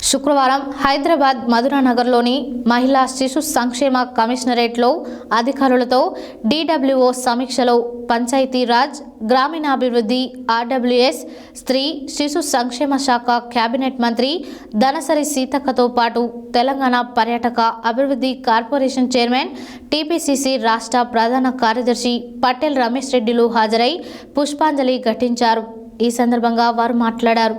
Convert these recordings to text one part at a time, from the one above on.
శుక్రవారం హైదరాబాద్ మధురానగర్లోని మహిళా శిశు సంక్షేమ కమిషనరేట్లో అధికారులతో DWO సమీక్షలో పంచాయతీరాజ్ గ్రామీణాభివృద్ధి RWS స్త్రీ శిశు సంక్షేమ శాఖ కేబినెట్ మంత్రి దనసరి సీతక్కతో పాటు తెలంగాణ పర్యాటక అభివృద్ధి కార్పొరేషన్ చైర్మన్ TPCC రాష్ట్ర ప్రధాన కార్యదర్శి పటేల్ రమేష్ రెడ్డిలు హాజరై పుష్పాంజలి ఘటించారు. ఈ సందర్భంగా వారు మాట్లాడారు.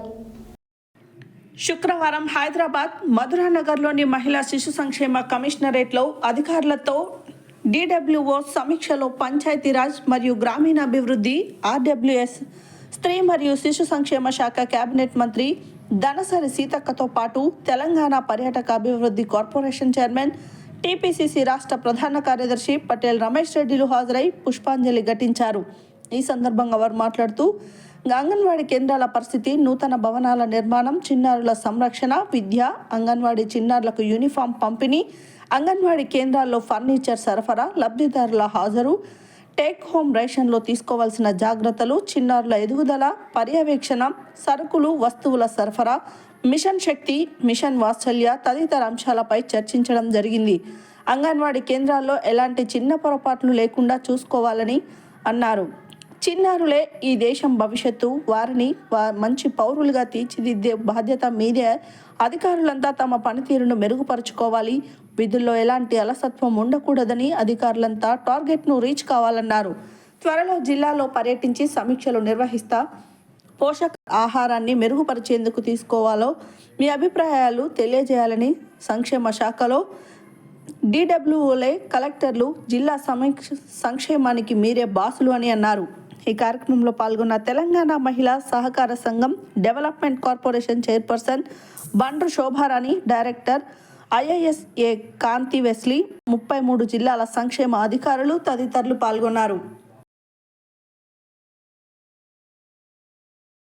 శుక్రవారం హైదరాబాద్ మధురానగర్లోని మహిళా శిశు సంక్షేమ కమిషనరేట్లో అధికారులతో DWO సమీక్షలో పంచాయతీరాజ్ మరియు గ్రామీణాభివృద్ధి RWS స్త్రీ మరియు శిశు సంక్షేమ శాఖ కేబినెట్ మంత్రి దనసరి సీతక్కతో పాటు తెలంగాణ పర్యాటక అభివృద్ధి కార్పొరేషన్ చైర్మన్ TPCC రాష్ట్ర ప్రధాన కార్యదర్శి పటేల్ రమేష్ రెడ్డిలు హాజరై పుష్పాంజలి ఘటించారు. ఈ సందర్భంగా వారు మాట్లాడుతూ అంగన్వాడీ కేంద్రాల పరిస్థితి, నూతన భవనాల నిర్మాణం, చిన్నారుల సంరక్షణ, విద్య, అంగన్వాడీ చిన్నారులకు యూనిఫామ్ పంపిణీ, అంగన్వాడీ కేంద్రాల్లో ఫర్నిచర్ సరఫరా, లబ్ధిదారుల హాజరు, టేక్ హోమ్ రేషన్లో తీసుకోవాల్సిన జాగ్రత్తలు, చిన్నారుల ఎదుగుదల పర్యవేక్షణ, సరుకులు వస్తువుల సరఫరా, మిషన్ శక్తి, మిషన్ వాత్సల్య తదితర అంశాలపై చర్చించడం జరిగింది. అంగన్వాడీ కేంద్రాల్లో ఎలాంటి చిన్న పొరపాట్లు లేకుండా చూసుకోవాలని అన్నారు. చిన్నారులే ఈ దేశం భవిష్యత్తు, వారిని మంచి పౌరులుగా తీర్చిదిద్దే బాధ్యత మీదే. అధికారులంతా తమ పనితీరును మెరుగుపరుచుకోవాలి. విధుల్లో ఎలాంటి అలసత్వం ఉండకూడదని అధికారులంతా టార్గెట్ను రీచ్ కావాలన్నారు. త్వరలో జిల్లాలో పర్యటించి సమీక్షలు నిర్వహిస్తా పోషక ఆహారాన్ని మెరుగుపరిచేందుకు తీసుకోవాలో మీ అభిప్రాయాలు తెలియజేయాలని సంక్షేమ శాఖలో DWOలే కలెక్టర్లు, జిల్లా సంక్షేమానికి మీరే బాసులు అని అన్నారు. ఈ కార్యక్రమంలో పాల్గొన్న తెలంగాణ మహిళా సహకార సంఘం development corporation chairperson Bandru Shobharani, director IISA కాంతి వెస్లీ, 33 జిల్లాల సంక్షేమ అధికారులు తదితరులు పాల్గొన్నారు.